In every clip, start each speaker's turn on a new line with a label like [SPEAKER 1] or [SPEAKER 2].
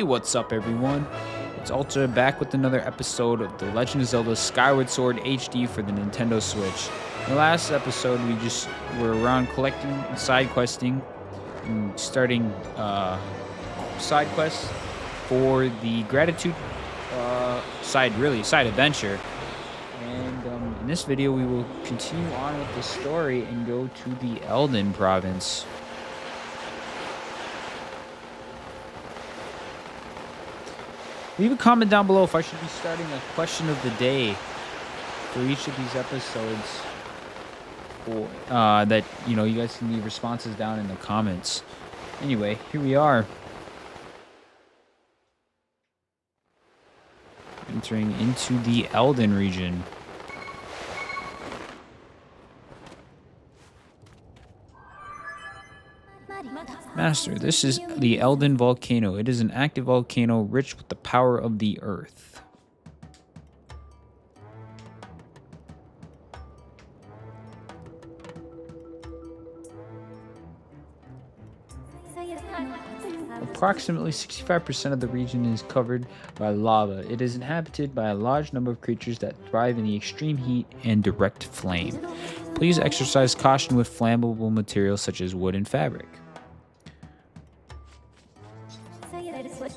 [SPEAKER 1] Hey, what's up, everyone? It's Ultra back with another episode of The Legend of Zelda Skyward Sword HD for the Nintendo Switch. In the last episode, we just were around collecting and side questing and starting side quests for the gratitude side adventure. And in this video, we will continue on with the story and go to the Eldin province. Leave a comment down below if I should be starting a question of the day for each of these episodes. Or that, you guys can leave responses down in the comments. Anyway, here we are. Entering into the Eldin region. Master, this is the Eldin volcano. It is an active volcano rich with the power of the earth. Approximately 65% of the region is covered by lava. It is inhabited by a large number of creatures that thrive in the extreme heat and direct flame. Please exercise caution with flammable materials such as wood and fabric.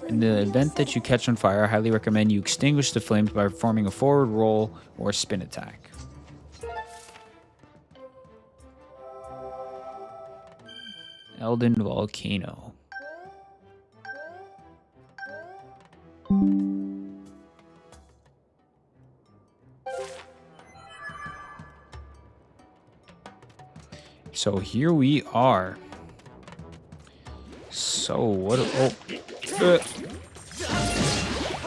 [SPEAKER 1] In the event that you catch on fire, I highly recommend you extinguish the flames by performing a forward roll or spin attack. Eldin Volcano. So here we are. So what? There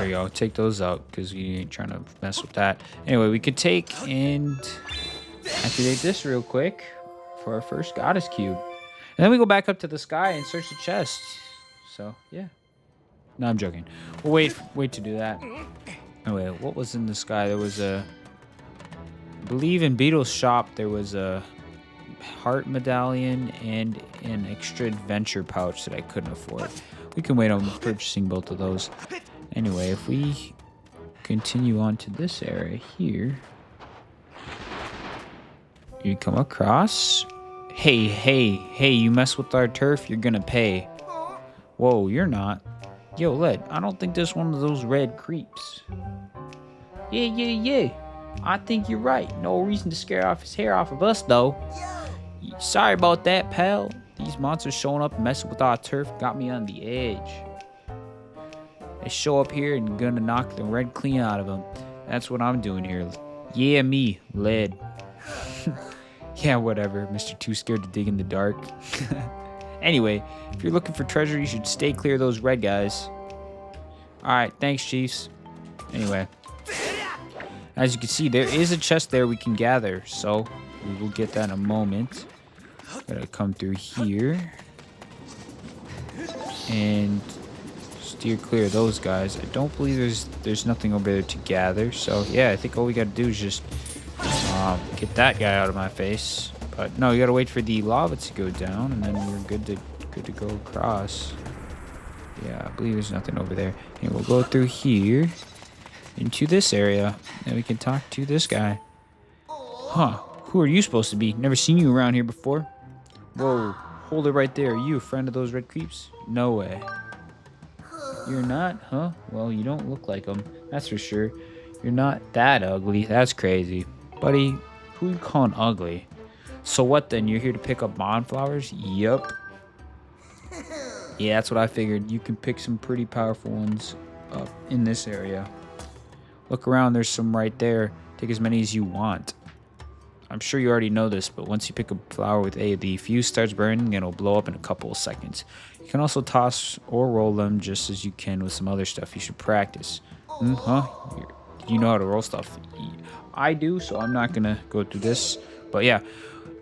[SPEAKER 1] you go. Take those out because we ain't trying to mess with that. Anyway, we could take and activate this real quick for our first goddess cube, and then we go back up to the sky and search the chest. So yeah. No, I'm joking. We'll wait to do that. Anyway, what was in the sky? There was I believe in Beetle's shop there was a heart medallion and an extra adventure pouch that I couldn't afford. We can wait on purchasing both of those. Anyway, if we continue on to this area here, you come across. Hey, you mess with our turf, you're gonna pay. Whoa, you're not. Yo, Led, I don't think there's one of those red creeps. Yeah. I think you're right. No reason to scare off his hair off of us, though. Sorry about that, pal. These monsters showing up and messing with our turf got me on the edge. They show up here and gonna knock the red clean out of them. That's what I'm doing here. Yeah, me, Led. Yeah, whatever. Mr. Too Scared to Dig in the Dark. Anyway, if you're looking for treasure, you should stay clear of those red guys. Alright, thanks, Chiefs. Anyway. As you can see, there is a chest there we can gather. So, we will get that in a moment. Gotta come through here. And steer clear of those guys. I don't believe there's nothing over there to gather. So, yeah, I think all we gotta do is just get that guy out of my face. But no, you gotta wait for the lava to go down, and then we're good to go across. Yeah, I believe there's nothing over there. And we'll go through here into this area, and we can talk to this guy. Huh? Who are you supposed to be? Never seen you around here before. Whoa! Hold it right there. Are you a friend of those red creeps? No way. You're not, huh? Well, you don't look like them. That's for sure. You're not that ugly. That's crazy, buddy. Who you calling ugly? So what then? You're here to pick up bonflowers? Yup. Yeah, that's what I figured. You can pick some pretty powerful ones up in this area. Look around, there's some right there. Take as many as you want. I'm sure you already know this, but once you pick a flower with A, the fuse starts burning and it'll blow up in a couple of seconds. You can also toss or roll them just as you can with some other stuff. You should practice. Huh? You know how to roll stuff. I do, so I'm not gonna go through this. But yeah.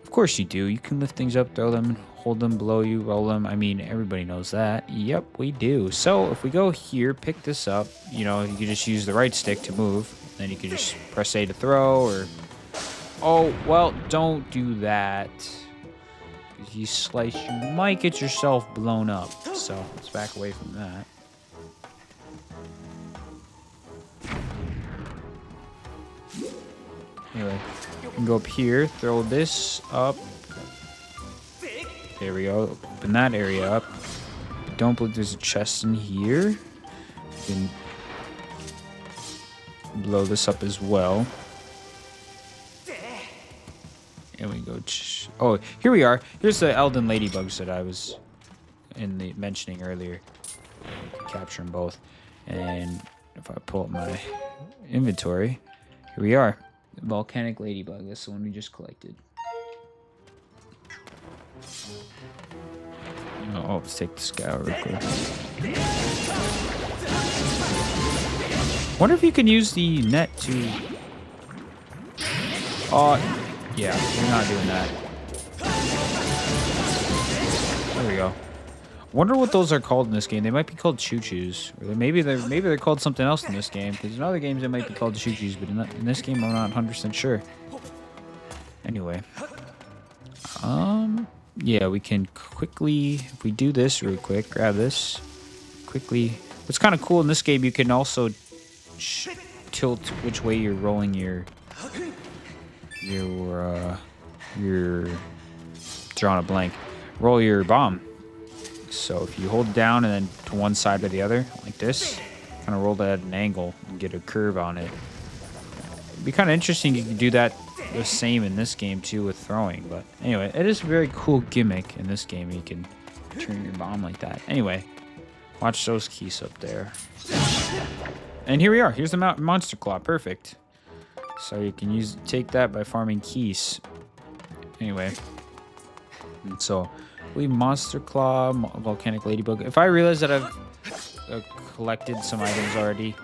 [SPEAKER 1] Of course you do. You can lift things up, throw them, hold them below you, roll them. I mean, everybody knows that. Yep, we do. So if we go here, pick this up, you can just use the right stick to move. Then you can just press A to throw, or... Oh, well, don't do that. If you slice, you might get yourself blown up. So let's back away from that. Anyway, we can go up here, throw this up. There we go. Open that area up. I don't believe there's a chest in here. We can blow this up as well. And we go. Oh, here we are. Here's the Elden Ladybugs that I was mentioning earlier. Capture them both. And if I pull up my inventory, here we are. The volcanic ladybug. That's the one we just collected. Oh, let's take this guy real quick. Wonder if you can use the net to... Oh, yeah, we're not doing that. There we go. Wonder what those are called in this game. They might be called choo-choos. Or maybe they're called something else in this game. Because in other games they might be called choo-choos, but in this game I'm not 100% sure. Anyway. Yeah, we can quickly, if we do this real quick, grab this. Quickly. What's kind of cool in this game, you can also tilt which way you're rolling your drawing a blank. Roll your bomb. So if you hold down and then to one side or the other, like this, kind of roll that at an angle and get a curve on it. It'd be kind of interesting you can do that the same in this game too with throwing. But anyway, it is a very cool gimmick in this game. You can turn your bomb like that. Anyway, watch those keys up there. And here we are. Here's the monster claw. Perfect. So you can take that by farming keys. Anyway, and so we monster claw, volcanic ladybug. If I realize that I've collected some items already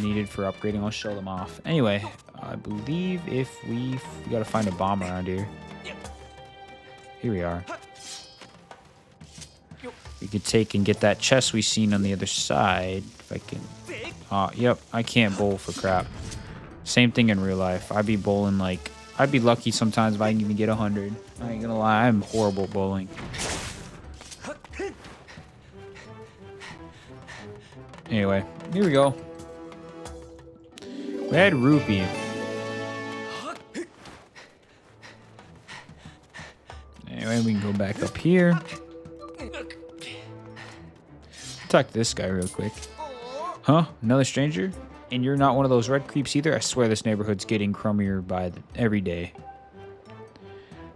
[SPEAKER 1] needed for upgrading, I'll show them off. Anyway, I believe if we gotta find a bomb around here. Here we are. We could take and get that chest we seen on the other side. If I can. Yep, I can't bowl for crap. Same thing in real life. I'd be bowling like, I'd be lucky sometimes if I can even get 100. I ain't gonna lie, I'm horrible at bowling. Anyway, here we go. Red rupee. Anyway, we can go back up here. Talk to this guy real quick. Huh? Another stranger? And you're not one of those red creeps either? I swear this neighborhood's getting crummier by every day.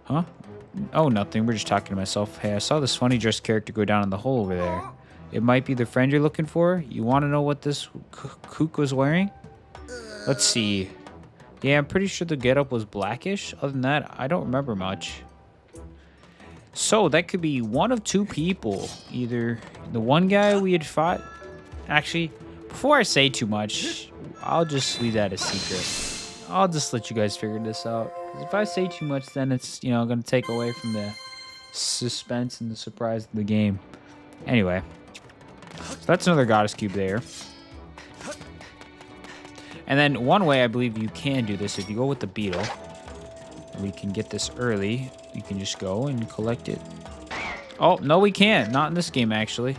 [SPEAKER 1] Huh? Oh, nothing. We're just talking to myself. Hey, I saw this funny dressed character go down in the hole over there. It might be the friend you're looking for. You want to know what this kook was wearing? Let's see. Yeah, I'm pretty sure the getup was blackish. Other than that, I don't remember much. So, that could be one of two people. Either the one guy we had fought... Actually... Before I say too much, I'll just leave that a secret. I'll just let you guys figure this out. Because if I say too much, then it's, going to take away from the suspense and the surprise of the game. Anyway. So that's another goddess cube there. And then one way I believe you can do this, if you go with the beetle, we can get this early. You can just go and collect it. Oh, no we can't. Not in this game, actually.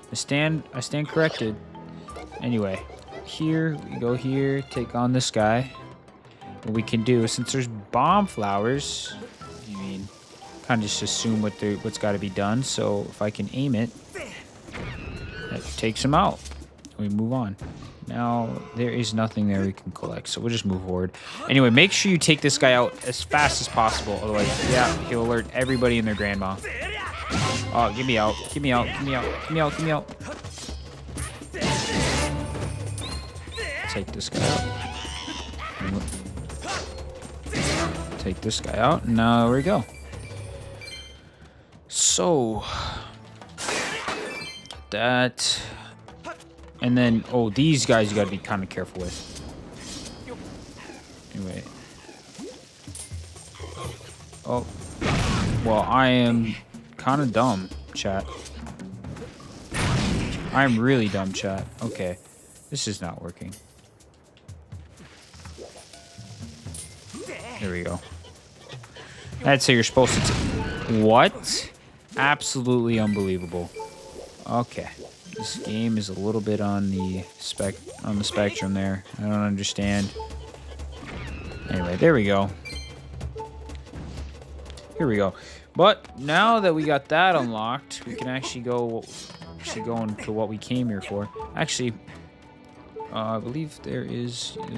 [SPEAKER 1] I stand corrected. Anyway, here, we go here, take on this guy. What we can do, since there's bomb flowers, I mean, kind of just assume what's got to be done. So if I can aim it, that takes him out. We move on. Now, there is nothing there we can collect, so we'll just move forward. Anyway, make sure you take this guy out as fast as possible. Otherwise, yeah, he'll alert everybody and their grandma. Oh, get me out. Get me out. Get me out. Get me out. Get me out. Take this guy out. Take this guy out. Now, there we go. So, that. And then, oh, these guys you gotta be kind of careful with. Anyway. Oh. Well, I am kind of dumb, chat. I'm really dumb, chat. Okay. This is not working. There we go. I'd say you're supposed to... What? Absolutely unbelievable. Okay. This game is a little bit on the spectrum there. I don't understand. Anyway, there we go. Here we go. But now that we got that unlocked, we can actually go into what we came here for. Actually, I believe there is. I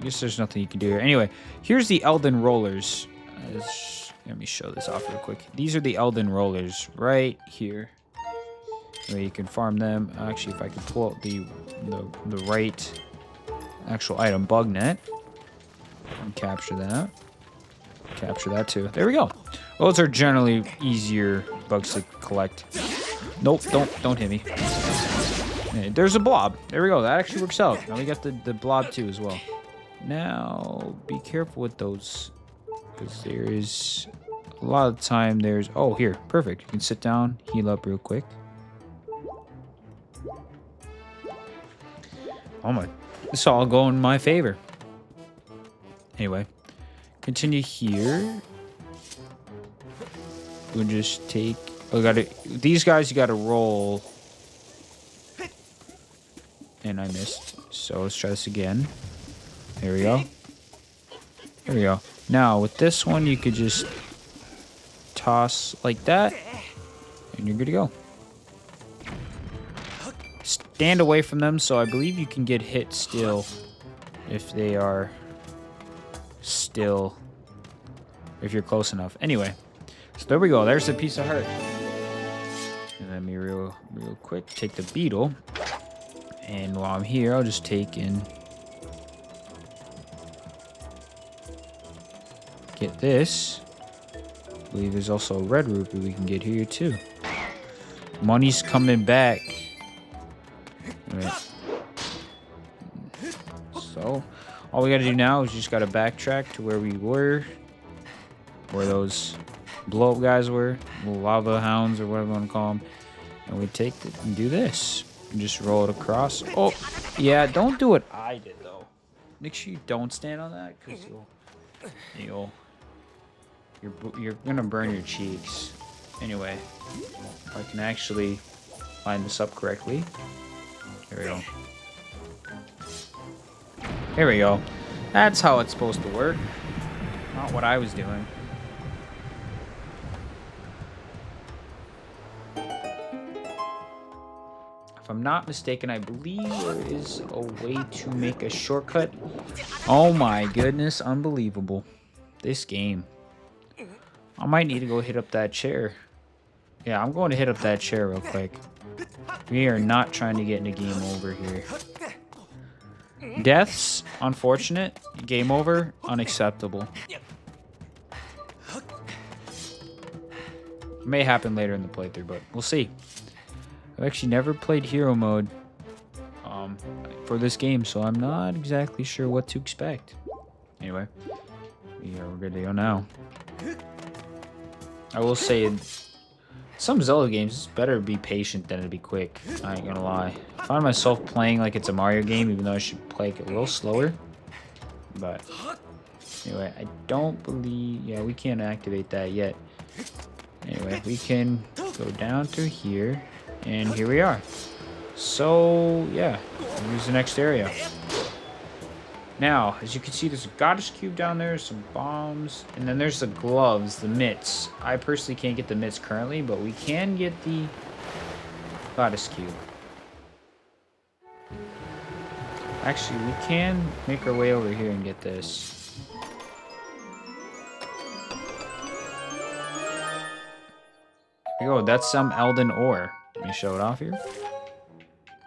[SPEAKER 1] guess there's nothing you can do here. Anyway, here's the Elden Rollers. Let me show this off real quick. These are the Elden Rollers right here. Where you can farm them. Actually, if I can pull out the right actual item, bug net, and capture that. Capture that too. There we go. Those are generally easier bugs to collect. Nope, don't hit me. Hey, there's a blob. There we go. That actually works out. Now we got the blob too as well. Now be careful with those, because there is a lot of the time there's. Oh, here, perfect. You can sit down, heal up real quick. Oh my, this all go in my favor. Anyway, continue here. We'll just take. Oh, these guys you gotta roll. And I missed. So let's try this again. There we go. There we go. Now with this one you could just toss like that. And you're good to go. Stand away from them, so I believe you can get hit still if they are still, if you're close enough. Anyway, so there we go. There's a piece of heart. And let me real quick take the beetle, and while I'm here, I'll just take and get this. I believe there's also a red rupee we can get here too. Money's coming back. Right. So, all we gotta do now is just gotta backtrack to where we were, where those blow-up guys were, lava hounds or whatever you want to call them, and we take it and do this, and just roll it across. Oh, yeah, don't do what I did though. Make sure you don't stand on that, because you're gonna burn your cheeks. Anyway, if I can actually line this up correctly. There we go. There we go. That's how it's supposed to work. Not what I was doing. If I'm not mistaken, I believe there is a way to make a shortcut. Oh my goodness, unbelievable. This game. I might need to go hit up that chair. Yeah, I'm going to hit up that chair real quick. We are not trying to get in a game over here. Deaths, unfortunate. Game over, unacceptable. May happen later in the playthrough, but we'll see. I've actually never played hero mode for this game, so I'm not exactly sure what to expect. Anyway, we're good to go now. I will say, some Zelda games, it's better to be patient than to be quick. I ain't gonna lie. I find myself playing like it's a Mario game, even though I should play it a little slower. But anyway, I don't believe. Yeah, we can't activate that yet. Anyway, we can go down through here, and here we are. So yeah, here's the next area. Now, as you can see, there's a goddess cube down there, some bombs, and then there's the gloves, the mitts. I personally can't get the mitts currently, but we can get the goddess cube. Actually, we can make our way over here and get this. Here we go, that's some Elden ore. Let me show it off here.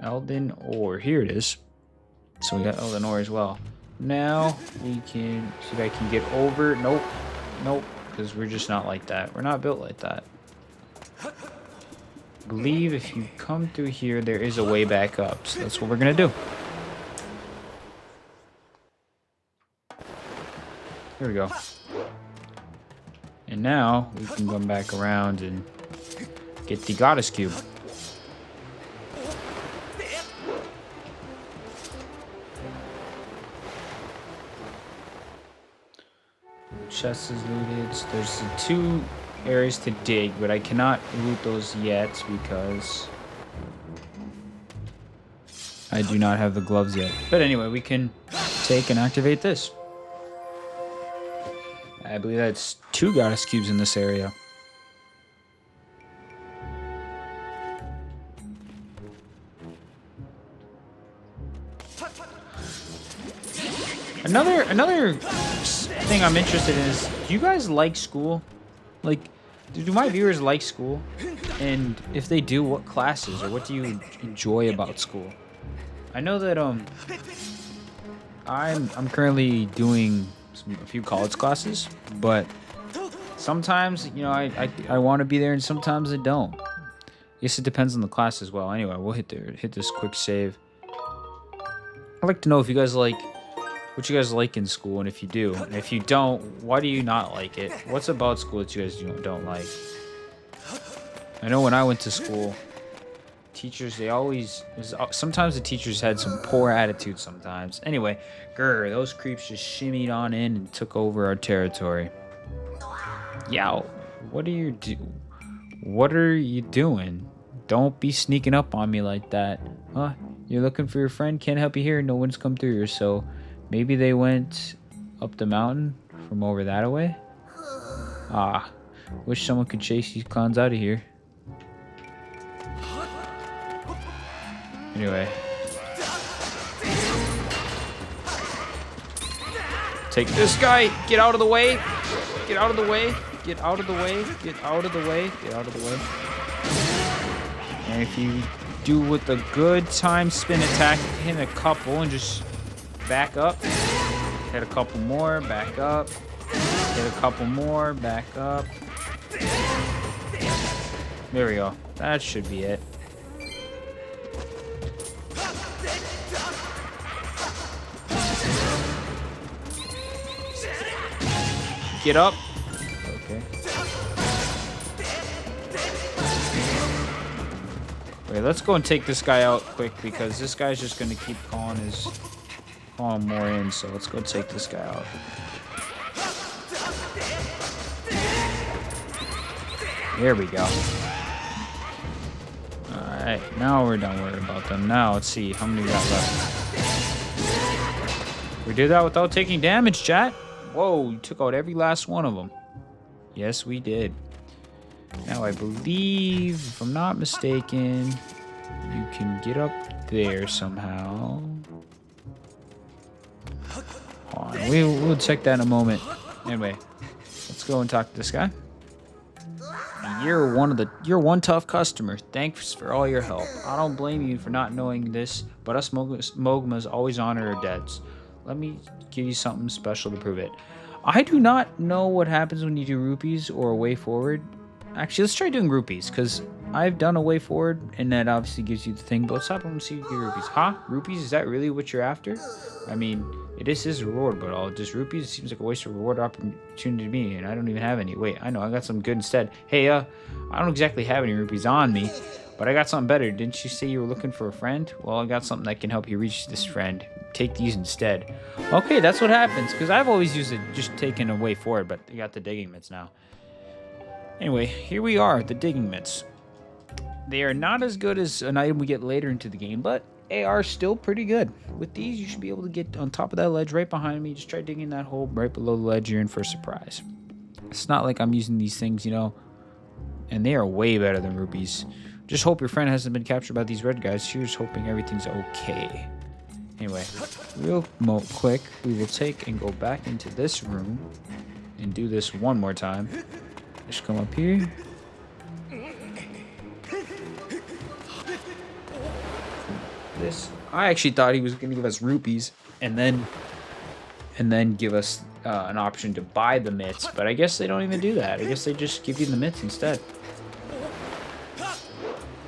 [SPEAKER 1] Elden ore, here it is. So we got Elden ore as well. Now we can see if I can get over. Nope, because we're just not like that. We're not built like that. I believe if you come through here, there is a way back up. So that's what we're gonna do. Here we go. And now we can come back around and get the goddess cube. Chest is looted. There's the 2 areas to dig, but I cannot loot those yet because I do not have the gloves yet. But anyway, we can take and activate this. I believe that's 2 goddess cubes in this area. Another thing I'm interested in is, do you guys like school? Like, do my viewers like school? And if they do, what classes or what do you enjoy about school? I know that I'm currently doing a few college classes, but sometimes, you know, I want to be there and sometimes I don't. I guess it depends on the class as well. Anyway, we'll hit this quick save. I'd like to know if you guys like what you guys like in school, and if you do, and if you don't, why do you not like it? What's about school that you guys don't like? I know when I went to school, teachers, sometimes the teachers had some poor attitude sometimes. Anyway, those creeps just shimmied on in and took over our territory. Yow, what are you doing? Don't be sneaking up on me like that. Huh? You're looking for your friend? Can't help you here. No one's come through here, so maybe they went up the mountain from over that way? Ah, wish someone could chase these clowns out of here. Anyway. Take this guy! Get out of the way! Get out of the way! Get out of the way! Get out of the way! Get out of the way! And if you do with a good time spin attack, hit a couple and just back up. Hit a couple more, back up. Hit a couple more, back up. There we go. That should be it. Get up. Okay. Wait, let's go and take this guy out quick because this guy's just gonna keep calling more in, so let's go take this guy out. There we go. Alright, now we're done worrying about them. Now let's see how many we got left. We did that without taking damage, chat. Whoa, we took out every last one of them. Yes, we did. Now I believe, if I'm not mistaken, you can get up there somehow. Hold on, we'll check that in a moment. Anyway, let's go and talk to this guy. You're one tough customer. Thanks for all your help. I don't blame you for not knowing this, but us Mogmas always honor our debts. Let me give you something special to prove it. I do not know what happens when you do rupees or a way forward. Actually, let's try doing rupees, because I've done a way forward, and that obviously gives you the thing. But let's hop on and see if you get rupees. Huh? Rupees? Is that really what you're after? I mean, it is his reward, but all just rupees seems like a waste of reward opportunity to me, and I don't even have any. Wait, I know, I got something good instead. Hey, I don't exactly have any rupees on me, but I got something better. Didn't you say you were looking for a friend? Well, I got something that can help you reach this friend. Take these instead. Okay, that's what happens, because I've always used it just taking a way forward, but I got the digging mitts now. Anyway, here we are, the digging mitts. They are not as good as an item we get later into the game, but they are still pretty good. With these, you should be able to get on top of that ledge right behind me. Just try digging that hole right below the ledge. You're in for a surprise. It's not like I'm using these things, you know, and they are way better than rupees. Just hope your friend hasn't been captured by these red guys. Here's hoping everything's okay. Anyway, real quick, we will take and go back into this room and do this one more time. Just come up here. This, I actually thought he was going to give us rupees and then give us an option to buy the mitts, but I guess they don't even do that. I guess they just give you the mitts instead.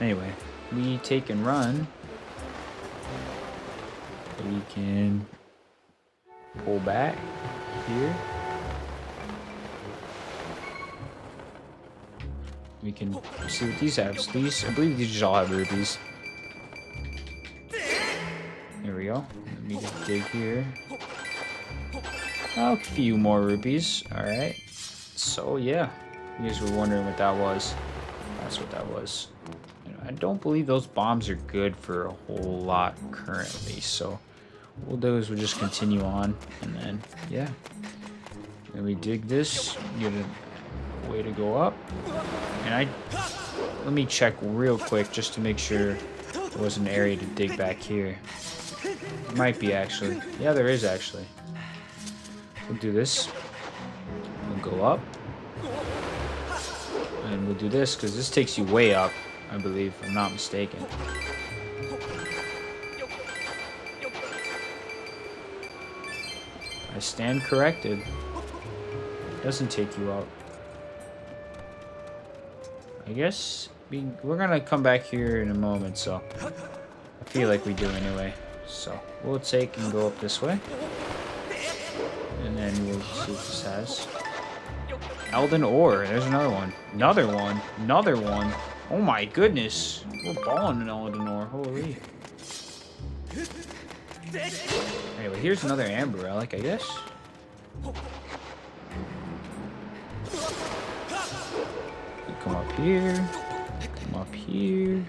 [SPEAKER 1] Anyway, we take and run. We can pull back here. We can see what these have. These, I believe these all have rupees. There we go. Let me just dig here. A few more rupees. Alright. So, yeah. You guys were wondering what that was. That's what that was. I don't believe those bombs are good for a whole lot currently. So, what we'll do is we'll just continue on. And then, yeah. Then we dig this, get a way to go up. And let me check real quick just to make sure there was an area to dig back here. Might be actually. Yeah, there is actually. We'll do this. We'll go up. And we'll do this because this takes you way up, I believe, if I'm not mistaken. I stand corrected. It doesn't take you out. I guess we're gonna come back here in a moment, so I feel like we do anyway. So we'll take and go up this way. And then we'll see what this has. Elden Ore. There's another one. Another one. Another one. Oh my goodness. We're balling in Elden Ore. Holy. Anyway, here's another Amber Relic, I guess. Come up here. Come up here.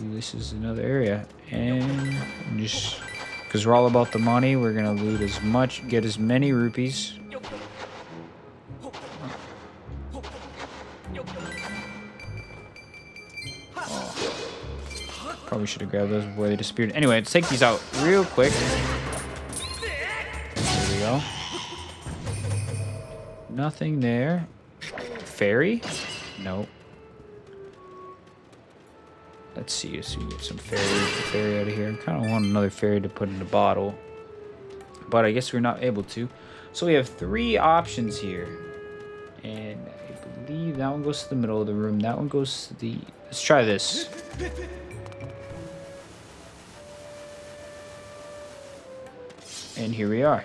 [SPEAKER 1] Ooh, this is another area. And just because we're all about the money, we're gonna loot as much, get as many rupees. Probably should have grabbed those before they disappeared. Anyway, let's take these out real quick. There we go. Nothing there. Fairy? Nope. Let's see if we get some fairy out of here. I kind of want another fairy to put in the bottle, but I guess we're not able to. So we have 3 options here, and I believe that one goes to the middle of the room. That one goes to the. Let's try this. And here we are.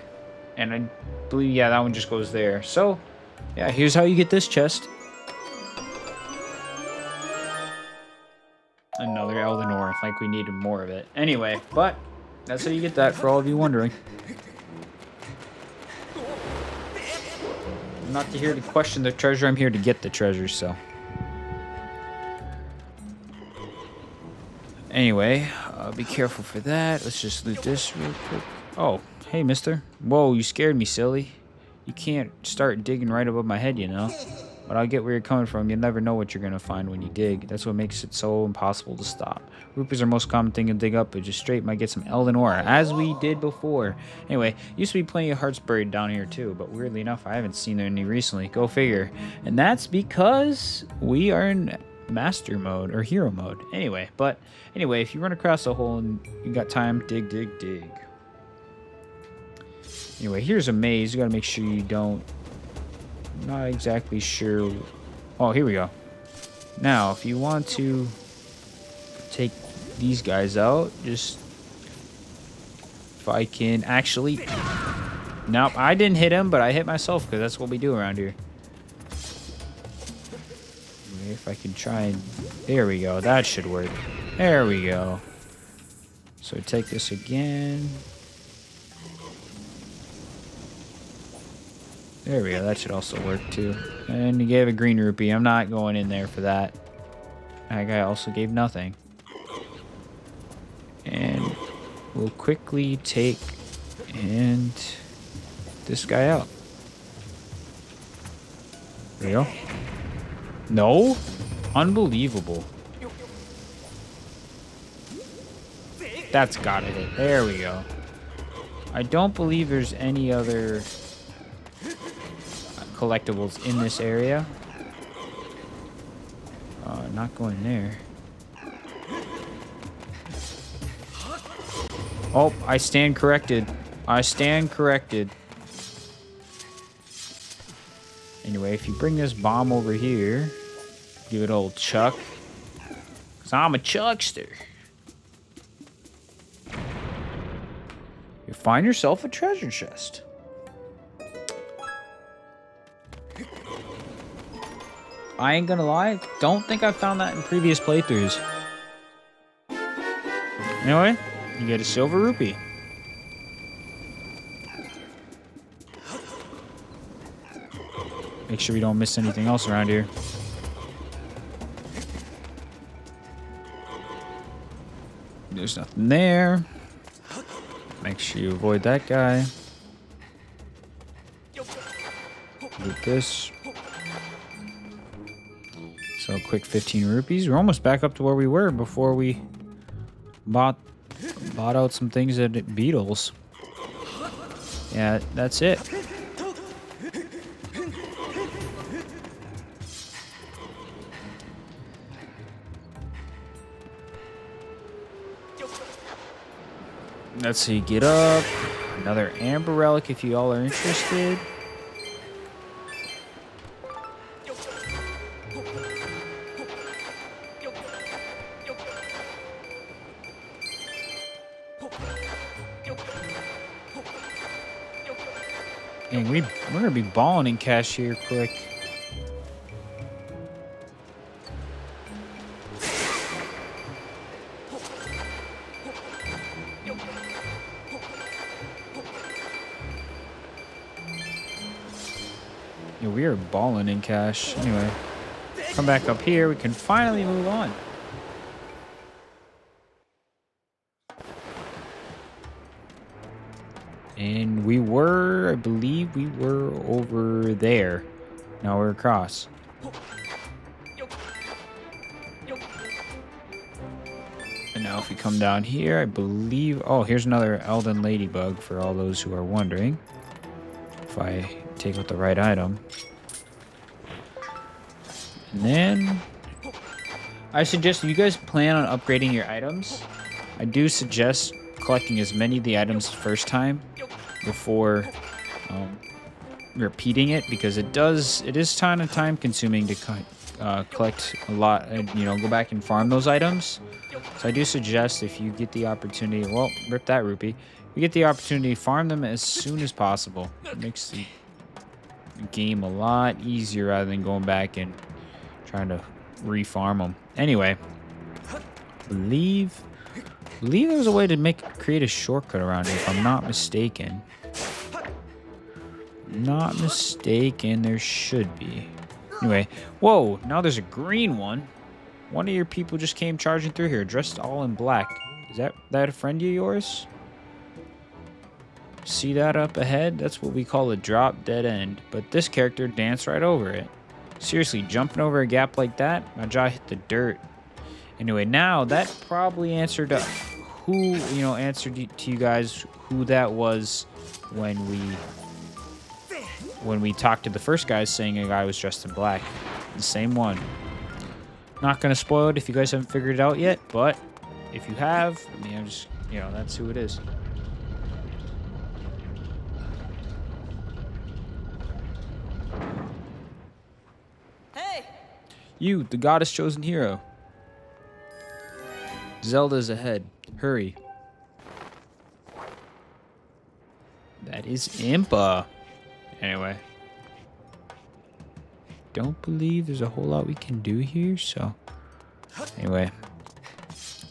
[SPEAKER 1] And I believe, yeah, that one just goes there. So, yeah, here's how you get this chest. Another Elden Ore. Like we needed more of it. Anyway, but that's how you get that for all of you wondering. I'm not here to question the treasure. I'm here to get the treasure, so. Anyway, be careful for that. Let's just loot this real quick. Oh, hey, mister. Whoa, you scared me, silly. You can't start digging right above my head, you know. But I get where you're coming from. You never know what you're going to find when you dig. That's what makes it so impossible to stop. Rupees are the most common thing to dig up, but just straight might get some Elden Ore, as we did before. Anyway, used to be plenty of hearts buried down here too, but weirdly enough, I haven't seen any recently. Go figure. And that's because we are in master mode, or hero mode. Anyway, if you run across a hole and you got time, dig, dig, dig. Anyway, here's a maze. You gotta make sure you don't. I'm not exactly sure. Oh, here we go. Now, if you want to take these guys out, just if I can actually. Nope, I didn't hit him, but I hit myself because that's what we do around here. If I can try and. There we go. That should work. There we go. So take this again. There we go. That should also work too. And he gave a green rupee. I'm not going in there for that. That guy also gave nothing. And we'll quickly take and this guy out. There we go. No? Unbelievable. That's gotta hit. There we go. I don't believe there's any other collectibles in this area. Not going there. Oh, I stand corrected. I stand corrected. Anyway, if you bring this bomb over here, give it a old chuck. 'Cause I'm a chuckster. You find yourself a treasure chest. I ain't gonna lie, don't think I've found that in previous playthroughs. Anyway, you get a silver rupee. Make sure we don't miss anything else around here. There's nothing there. Make sure you avoid that guy. this. So a quick 15 rupees. We're almost back up to where we were before we bought out some things at Beatles. Yeah, that's it. Let's see, get up. Another Amber Relic if you all are interested. And we're gonna be balling in cash here quick. Yeah, we are balling in cash. Anyway, come back up here. We can finally move on. And we were, I believe we were over there. Now we're across. And now if we come down here, I believe... Oh, here's another Elden Ladybug for all those who are wondering. If I take out the right item. And then... I suggest you guys plan on upgrading your items. I do suggest collecting as many of the items the first time before repeating it, because it is kind of time consuming to collect a lot and, you know, go back and farm those items. So I do suggest if you get the opportunity, well, rip that rupee, you get the opportunity, farm them as soon as possible. It makes the game a lot easier rather than going back and trying to refarm them. Anyway, I believe there was a way to create a shortcut around here, if I'm not mistaken. Not mistaken, there should be. Anyway, whoa, now there's a green one. One of your people just came charging through here, dressed all in black. Is that a friend of yours? See that up ahead? That's what we call a drop dead end. But this character danced right over it. Seriously, jumping over a gap like that, my jaw hit the dirt. Anyway, now that probably answered answered to you guys who that was when we talked to the first guys saying a guy was dressed in black. The same one. Not gonna spoil it if you guys haven't figured it out yet, but if you have, I mean, I'm just, you know, that's who it is.
[SPEAKER 2] Hey!
[SPEAKER 1] You, the goddess chosen hero. Zelda's ahead. Hurry. That is Impa. Anyway. Don't believe there's a whole lot we can do here, so... Anyway.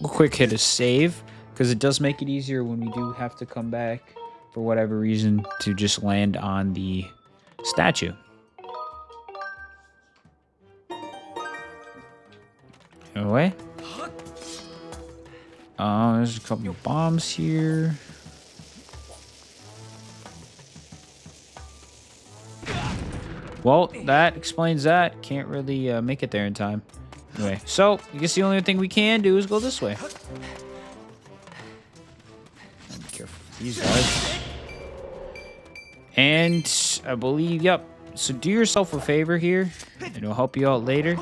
[SPEAKER 1] We'll quick hit a save, because it does make it easier when we do have to come back, for whatever reason, to just land on the statue. Anyway. There's a couple of bombs here. Well, that explains that. Can't really make it there in time. Anyway, so I guess the only thing we can do is go this way. Be careful with these guys. And I believe, yep. So do yourself a favor here, and it'll help you out later.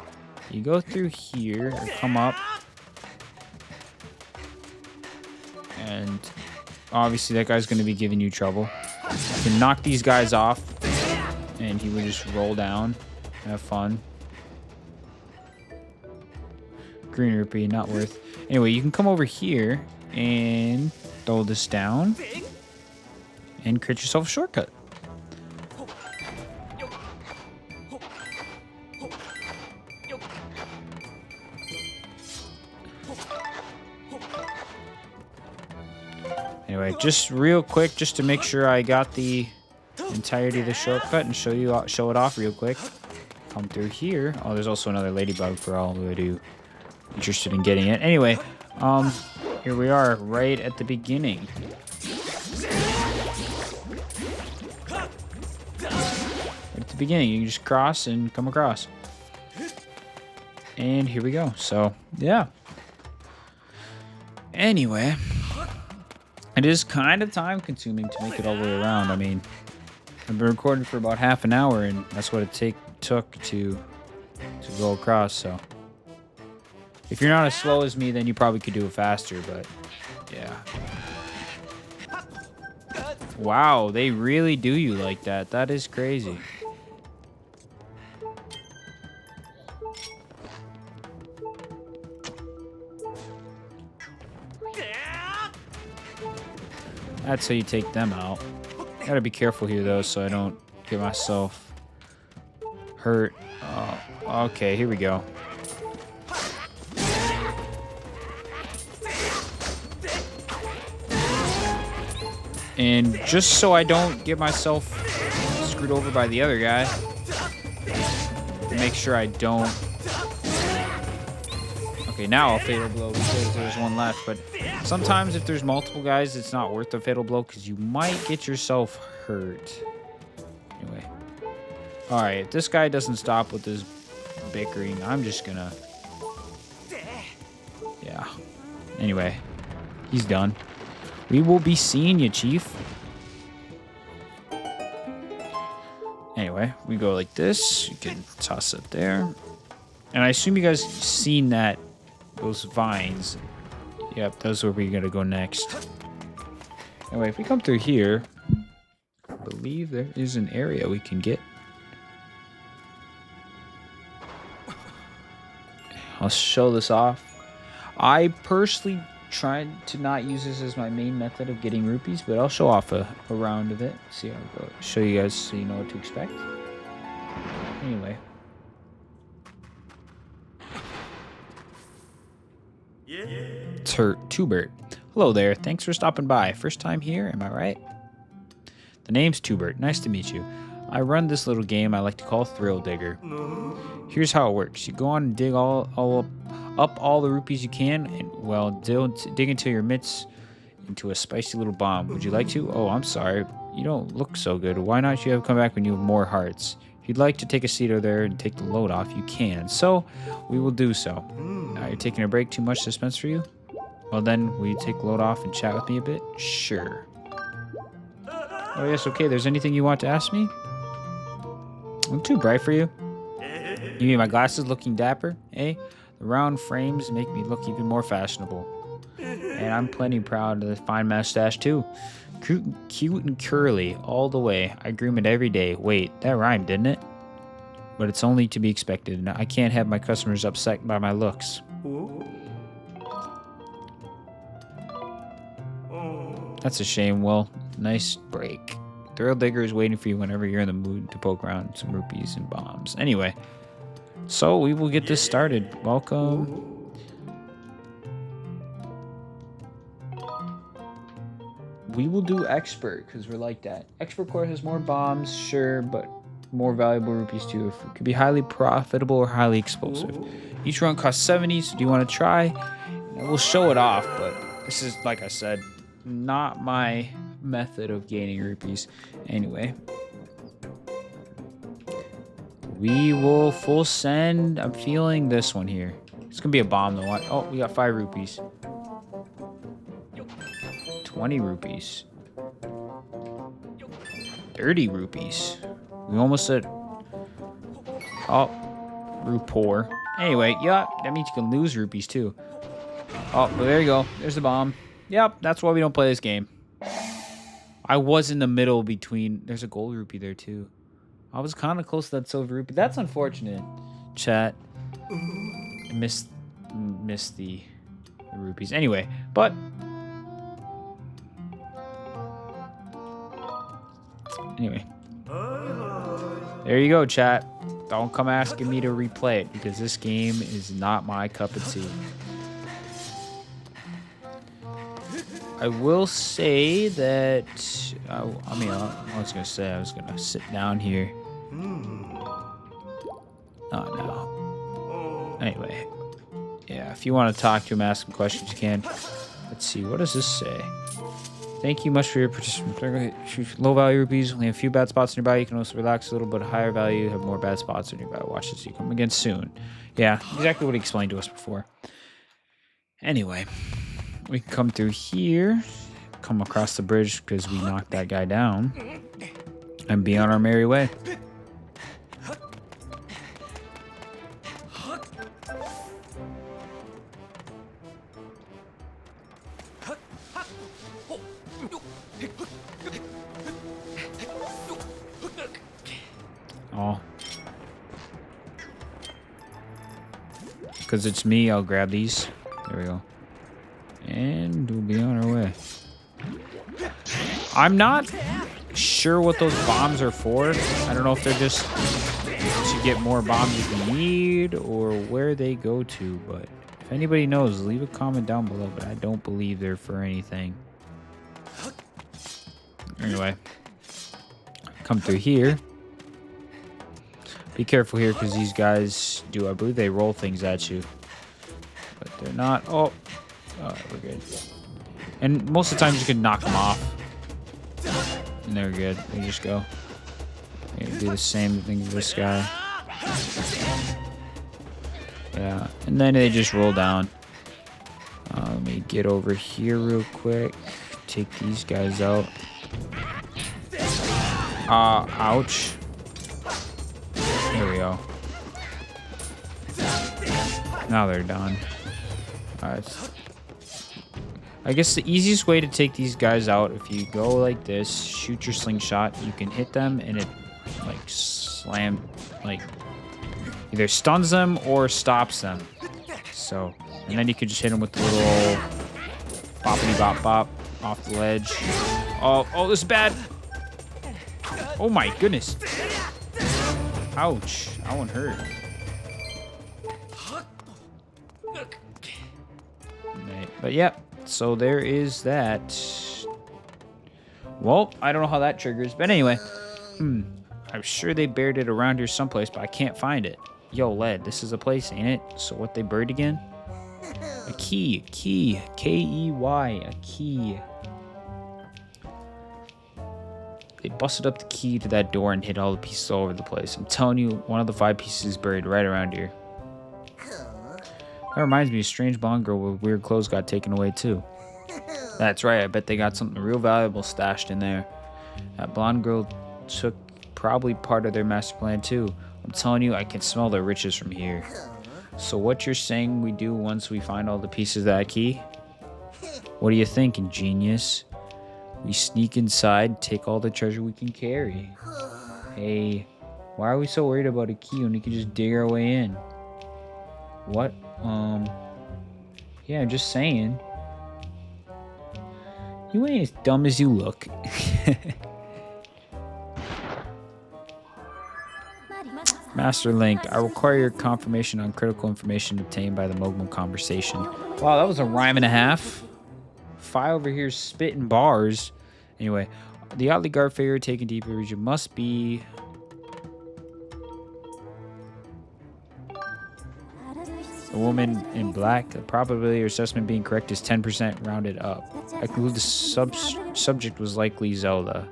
[SPEAKER 1] You go through here, or come up. And obviously that guy's going to be giving you trouble. You can knock these guys off, and he would just roll down. Have fun. Green rupee, not worth. Anyway, you can come over here and throw this down and create yourself a shortcut. Anyway, just real quick, just to make sure I got the entirety of the shortcut and show it off real quick. Come through here. Oh, there's also another ladybug for all who are interested in getting it. Anyway, here we are, right at the beginning. Right at the beginning. You can just cross and come across. And here we go. So, yeah. Anyway, it is kind of time consuming to make it all the way around. I mean, I've been recording for about half an hour, and that's what it took to go across. So, if you're not as slow as me, then you probably could do it faster. But yeah. Wow, they really do you like that. That is crazy. That's how you take them out. Gotta be careful here, though, so I don't get myself hurt. Okay, here we go. And just so I don't get myself screwed over by the other guy, make sure I don't. Okay, now I'll fatal blow because there's one left, but sometimes if there's multiple guys, it's not worth the fatal blow because you might get yourself hurt. Anyway. Alright, if this guy doesn't stop with his bickering, I'm just gonna... Yeah. Anyway, he's done. We will be seeing you, Chief. Anyway, we go like this. You can toss it there. And I assume you guys seen that, those vines. Yep, those are where we're gonna go next. Anyway, if we come through here, I believe there is an area we can get. I'll show this off. I personally tried to not use this as my main method of getting rupees, but I'll show off a round of it. See how it goes. Show you guys so you know what to expect. Anyway. Tubert. Hello there. Thanks for stopping by. First time here, am I right? The name's Tubert. Nice to meet you. I run this little game I like to call Thrill Digger. Here's how it works. You go on and dig up all the rupees you can, and well, dig until your mitts into a spicy little bomb. Would you like to? Oh, I'm sorry. You don't look so good. Why not you have come back when you have more hearts? If you'd like to take a seat over there and take the load off, you can. So, we will do so. You're taking a break? Too much suspense for you? Well then, will you take the load off and chat with me a bit? Sure. Oh yes, okay. There's anything you want to ask me? I'm too bright for you. You mean my glasses looking dapper, eh? The round frames make me look even more fashionable. And I'm plenty proud of the fine mustache too. Cute and curly all the way. I groom it every day. Wait, that rhymed, didn't it? But it's only to be expected. I can't have my customers upset by my looks. That's a shame. Well, nice break. Thrill Digger is waiting for you whenever you're in the mood to poke around some rupees and bombs. Anyway, so we will get this started. Welcome. We will do Expert because we're like that. Expert Core has more bombs, sure, but more valuable rupees too. It could be highly profitable or highly explosive. Each run costs 70, so do you want to try? We'll show it off, but this is, like I said, not my method of gaining rupees. Anyway, we will full send. I'm feeling this one here. It's gonna be a bomb though. Oh, we got 5 rupees. 20 rupees. 30 rupees. We almost said... Oh, Rupor. Anyway, yeah, that means you can lose rupees too. Oh, well, there you go. There's the bomb. Yep, that's why we don't play this game. I was in the middle between... There's a gold rupee there too. I was kind of close to that silver rupee. That's unfortunate, chat. I missed the rupees. Anyway, but... Anyway. There you go, chat. Don't come asking me to replay it because this game is not my cup of tea. I will say that... I was going to say I was going to sit down here. Oh, no. Anyway. Yeah, if you want to talk to him, ask him questions, you can. Let's see. What does this say? Thank you much for your participation. Low value rupees, only a few bad spots nearby. You can also relax a little, but higher value, have more bad spots nearby. Watch this, you come again soon. Yeah, exactly what he explained to us before. Anyway, we can come through here, come across the bridge because we knocked that guy down, and be on our merry way. Oh. Because it's me, I'll grab these. There we go. And we'll be on our way. I'm not sure what those bombs are for. I don't know if they're just to get more bombs if you need or where they go to, but if anybody knows, leave a comment down below, but I don't believe they're for anything. Anyway, come through here. Be careful here because these guys do, I believe they roll things at you. But they're not. Oh, we're good. And most of the times you can knock them off. And they're good. They just go. You do the same thing to this guy. Yeah. And then they just roll down. Let me get over here real quick. Take these guys out. Ouch. There we go. Now they're done. Alright. I guess the easiest way to take these guys out, if you go like this, shoot your slingshot, you can hit them and it like either stuns them or stops them. So, and then you can just hit them with the little boppity bop bop off the ledge. Oh, this is bad. Oh my goodness. Ouch, that one hurt. Right. But yeah, so there is that. Well, I don't know how that triggers, but anyway. I'm sure they buried it around here someplace, but I can't find it. Yo, Led, this is a place, ain't it? So what they buried again? A key, K-E-Y, a key. They busted up the key to that door and hid all the pieces all over the place. I'm telling you, one of the 5 pieces is buried right around here. That reminds me, a strange blonde girl with weird clothes got taken away too. That's right, I bet they got something real valuable stashed in there. That blonde girl took probably part of their master plan too. I'm telling you, I can smell the riches from here. So what you're saying we do once we find all the pieces of that key? What are you thinking, genius? We sneak inside, take all the treasure we can carry. Hey, why are we so worried about a key when we can just dig our way in? What? Yeah, just saying. You ain't as dumb as you look. Master Link, I require your confirmation on critical information obtained by the Mogmo conversation. Wow, that was a rhyme and a half. Fi over here spitting bars. Anyway, the oddly guard figure taken deep in the region must be... a woman in black. The probability or assessment being correct is 10% rounded up. I conclude the subject was likely Zelda.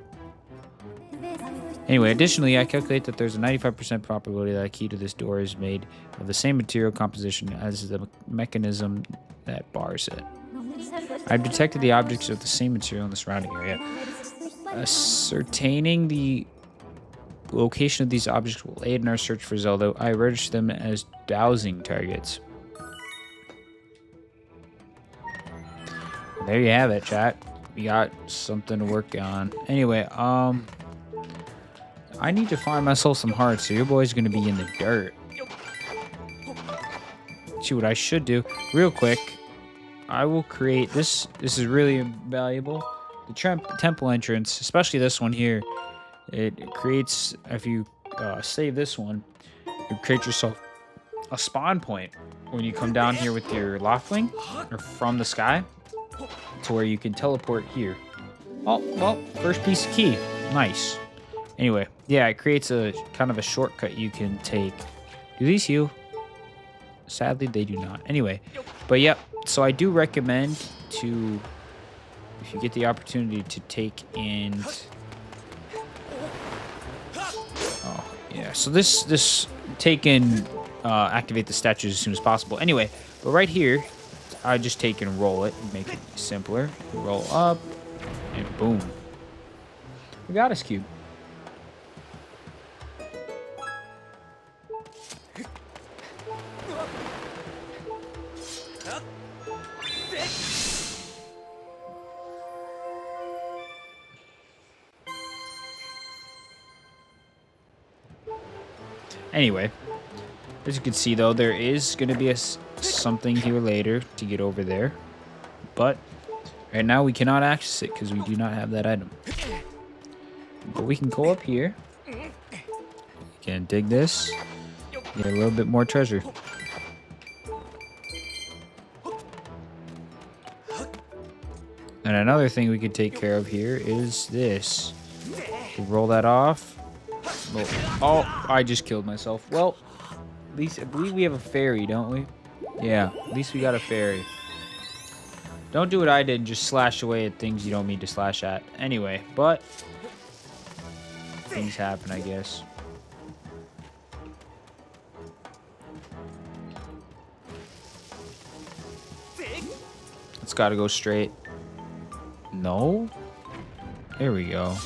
[SPEAKER 1] Anyway, additionally, I calculate that there's a 95% probability that a key to this door is made of the same material composition as the mechanism that bars it. I've detected the objects of the same material in the surrounding area. Ascertaining the location of these objects will aid in our search for Zelda. I register them as dowsing targets. There you have it, chat. We got something to work on. Anyway, I need to find myself some hearts, so your boy's gonna be in the dirt. See what I should do real quick. I will create this. This is really valuable. The temple entrance, especially this one here, it creates, if you save this one, you create yourself a spawn point when you come down here with your Loftwing or from the sky to where you can teleport here. Oh, well, first piece of key. Nice. Anyway, yeah, it creates a kind of a shortcut you can take. Do these heal? Sadly, they do not. Anyway, but yep. So I do recommend to if you get the opportunity to take and... Oh, yeah. So this take and activate the statues as soon as possible. Anyway, but right here, I just take and roll it and make it simpler. Roll up, and boom. We got us cube. Anyway, as you can see, though, there is going to be something here later to get over there. But right now, we cannot access it because we do not have that item. But we can go up here. We can dig this. Get a little bit more treasure. And another thing we could take care of here is this. We roll that off. Oh, I just killed myself. Well, at least I believe we have a fairy, don't we? Yeah, at least we got a fairy. Don't do what I did, just slash away at things you don't mean to slash at. Anyway, but things happen, I guess. It's gotta go straight. No? There we go.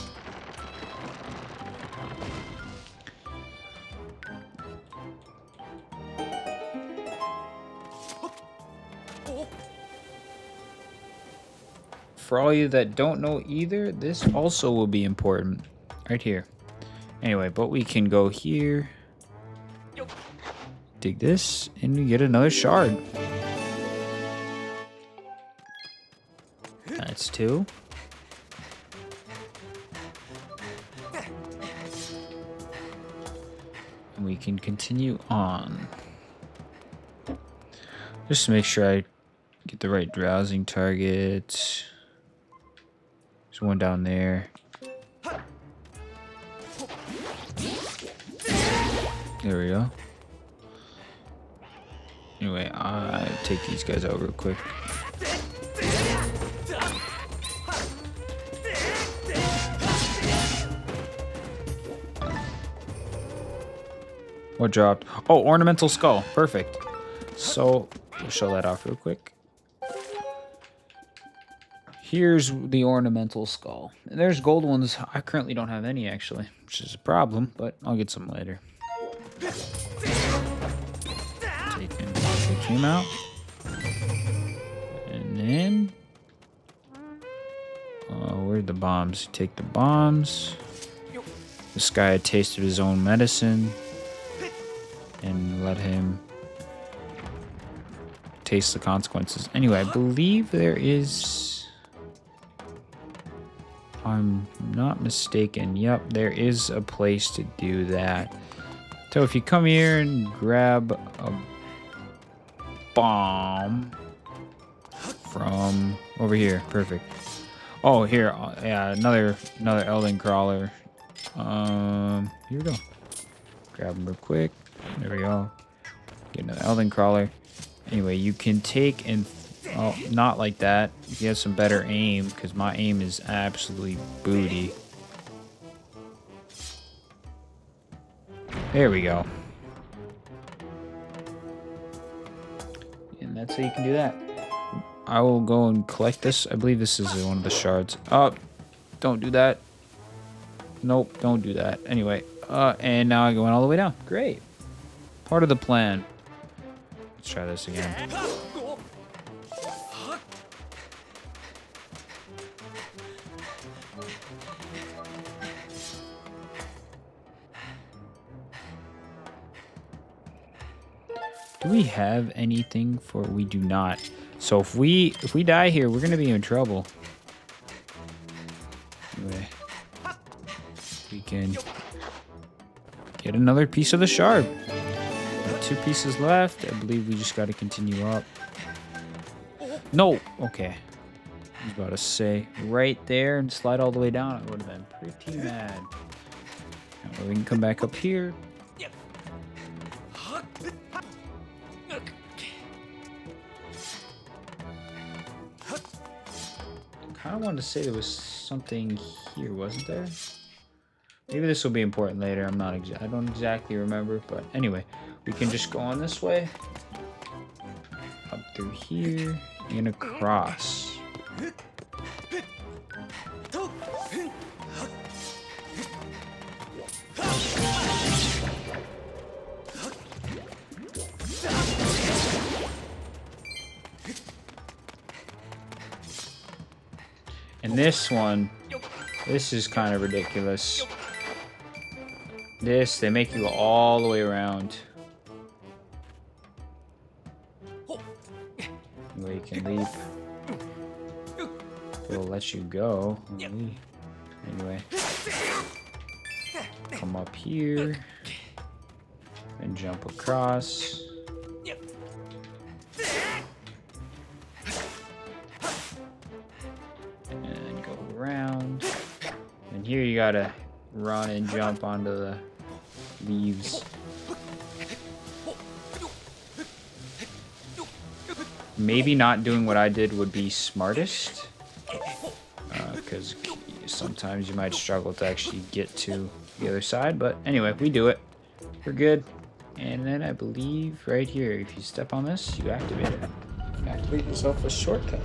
[SPEAKER 1] For all you that don't know either, this also will be important. Right here. Anyway, but we can go here. Dig this, and we get another shard. That's 2. And we can continue on. Just to make sure I get the right drowsing target. There's one down there. There we go. Anyway, I take these guys out real quick. What dropped? Oh, ornamental skull. Perfect. So, we'll show that off real quick. Here's the ornamental skull. And there's gold ones. I currently don't have any, actually, which is a problem, but I'll get some later. Take him out. And then... where'd the bombs? Take the bombs. This guy had tasted his own medicine. And let him taste the consequences. Anyway, I believe there is... If I'm not mistaken, yep, there is a place to do that. So if you come here and grab a bomb from over here, perfect. Oh, here, yeah, another Elden crawler. Here we go. Grab him real quick. There we go. Get another Elden crawler. Anyway, you can take and... Oh, not like that. If you have some better aim, because my aim is absolutely booty. There we go. And that's how you can do that. I will go and collect this. I believe this is one of the shards. Oh, don't do that. Nope, don't do that. Anyway, and now I'm going all the way down. Great. Part of the plan. Let's try this again. Do we have anything for... We do not. So if we die here, we're gonna be in trouble. Anyway, we can get another piece of the shard. Got 2 pieces left. I believe we just got to continue up. No. Okay. I was about to say right there and slide all the way down. I would have been pretty mad. Now we can come back up here. kind of wanted to say there was something here, wasn't there? Maybe this will be important later. I don't exactly remember, but anyway, we can just go on this way, up through here, and across. And this one, this is kind of ridiculous. They make you go all the way around. Where you can leap. It'll let you go. Anyway. Come up here. And jump across. And go around. And here you gotta run and jump onto the leaves. Maybe not doing what I did would be smartest, because sometimes you might struggle to actually get to the other side, but anyway, we do it. We're good. And then I believe right here, if you step on this, you activate it. Activate yourself a shortcut.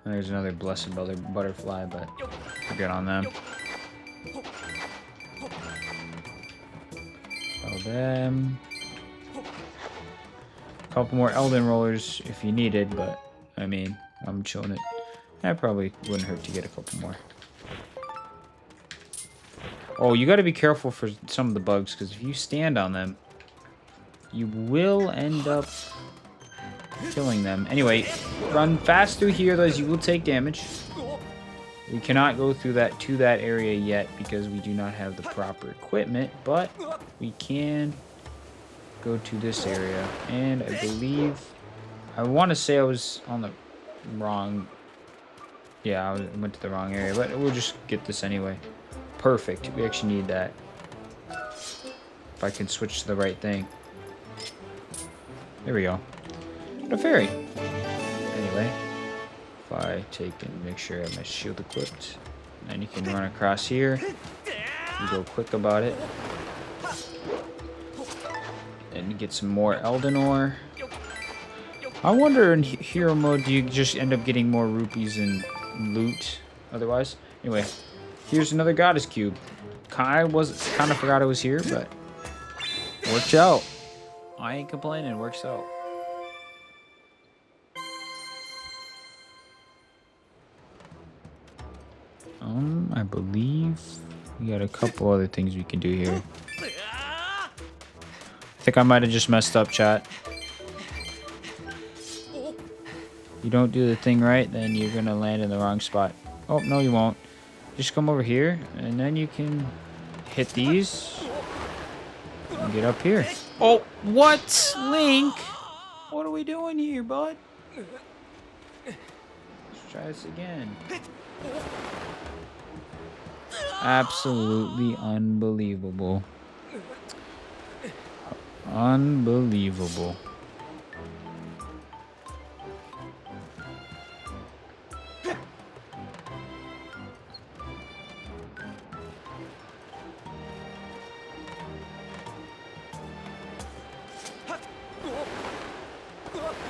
[SPEAKER 1] There's another blessed butterfly, but we're good on them. Follow them. A couple more Elden Rollers if you needed, but I mean, I'm chilling it. That probably wouldn't hurt to get a couple more. Oh, you gotta be careful for some of the bugs, because if you stand on them, you will end up killing them. Anyway, run fast through here, otherwise you will take damage. We cannot go through that to that area yet because we do not have the proper equipment, but we can go to this area. And I believe, I want to say I was on the wrong, yeah, I went to the wrong area, but we'll just get this anyway. Perfect, we actually need that. If I can switch to the right thing. There we go. A fairy. Anyway, if I take and make sure I have my shield equipped, then you can run across here. You go quick about it. And you get some more Elden ore. I wonder in hero mode, do you just end up getting more rupees and loot otherwise? Anyway, here's another goddess cube. I kind of forgot it was here, but worked out. I ain't complaining, works out. I believe we got a couple other things we can do here. I think I might have just messed up, chat. You don't do the thing right, then you're gonna land in the wrong spot. Oh, no you won't. Just come over here, and then you can hit these and get up here. Oh, what? Link? What are we doing here, bud? Let's try this again. Absolutely unbelievable. Unbelievable.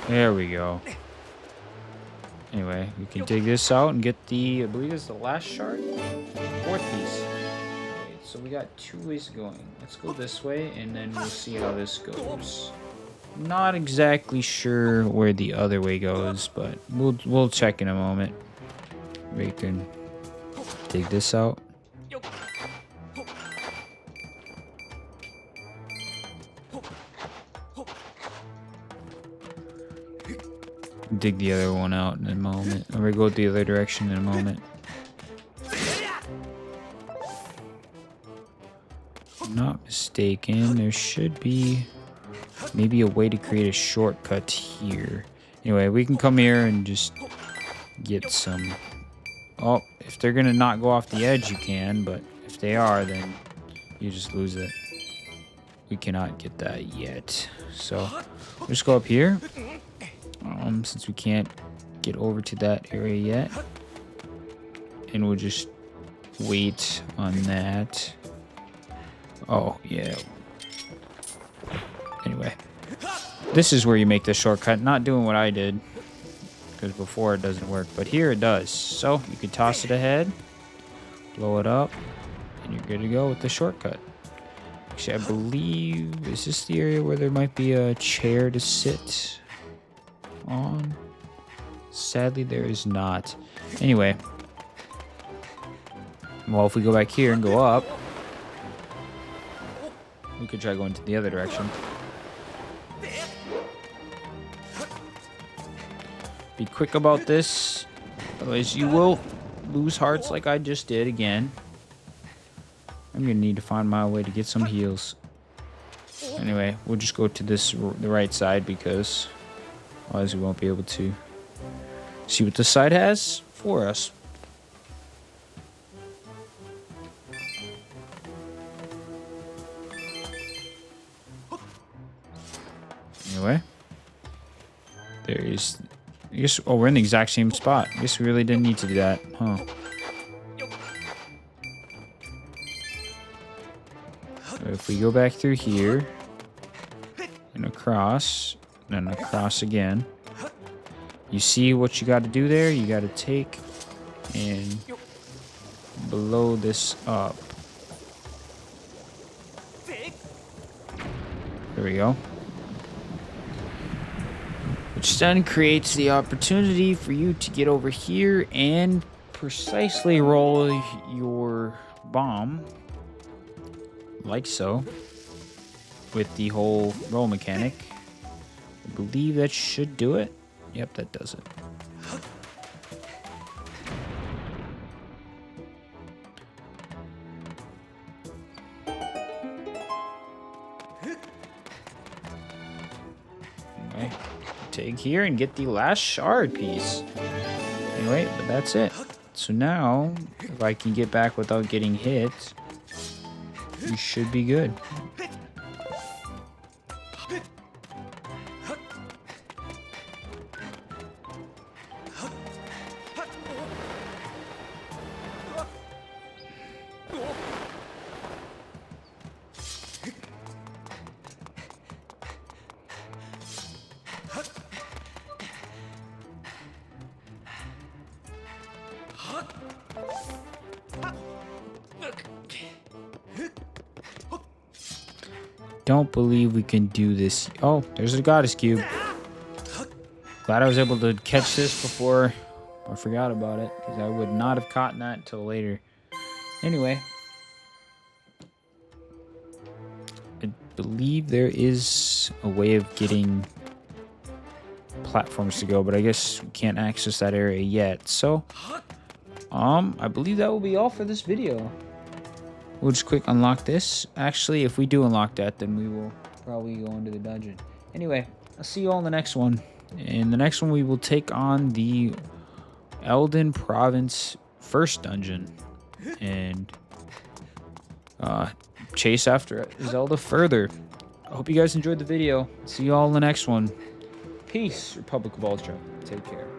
[SPEAKER 1] There we go. Anyway, we can dig this out and get the, I believe it's the last shard? Fourth piece. Okay, so we got two ways going. Let's go this way, and then we'll see how this goes. Not exactly sure where the other way goes, but we'll check in a moment. We can dig this out. Dig the other one out in a moment. Or we go the other direction in a moment. If I'm not mistaken, there should be maybe a way to create a shortcut here. Anyway, we can come here and just get some. Oh, if they're gonna not go off the edge, you can, but if they are, then you just lose it. we cannot get that yet. So we'll just go up here. Since we can't get over to that area yet. And we'll just wait on that. Oh, yeah. Anyway. This is where you make the shortcut. Not doing what I did. Because before it doesn't work. But here it does. So you can toss it ahead. Blow it up. And you're good to go with the shortcut. Actually, I believe... Is this the area where there might be a chair to sit on? Sadly, there is not. Anyway. Well, if we go back here and go up, we could try going to the other direction. Be quick about this, otherwise you will lose hearts like I just did again. I'm gonna need to find my way to get some heals. Anyway, we'll just go to the right side because otherwise we won't be able to see what this side has for us. Anyway, there is... I guess... Oh, we're in the exact same spot. I guess we really didn't need to do that, huh? So if we go back through here, and across, and then across again, you see what you got to do there? You got to take and blow this up. There we go. Which then creates the opportunity for you to get over here and precisely roll your bomb, like so, with the whole roll mechanic. I believe that should do it. Yep, that does it. Okay. Take here and get the last shard piece. Anyway, but that's it. So now, if I can get back without getting hit, we should be good. Don't believe we can do this. Oh, there's a goddess cube. Glad I was able to catch this before I forgot about it, because I would not have caught that until later. Anyway, I believe there is a way of getting platforms to go, but I guess we can't access that area yet. So, I believe that will be all for this video. We'll just quick unlock this. Actually, if we do unlock that, then we will probably go into the dungeon. Anyway, I'll see you all in the next one. In the next one, we will take on the Elden Province first dungeon and chase after Zelda further. I hope you guys enjoyed the video. See you all in the next one. Peace, Republic of Ultra. Take care.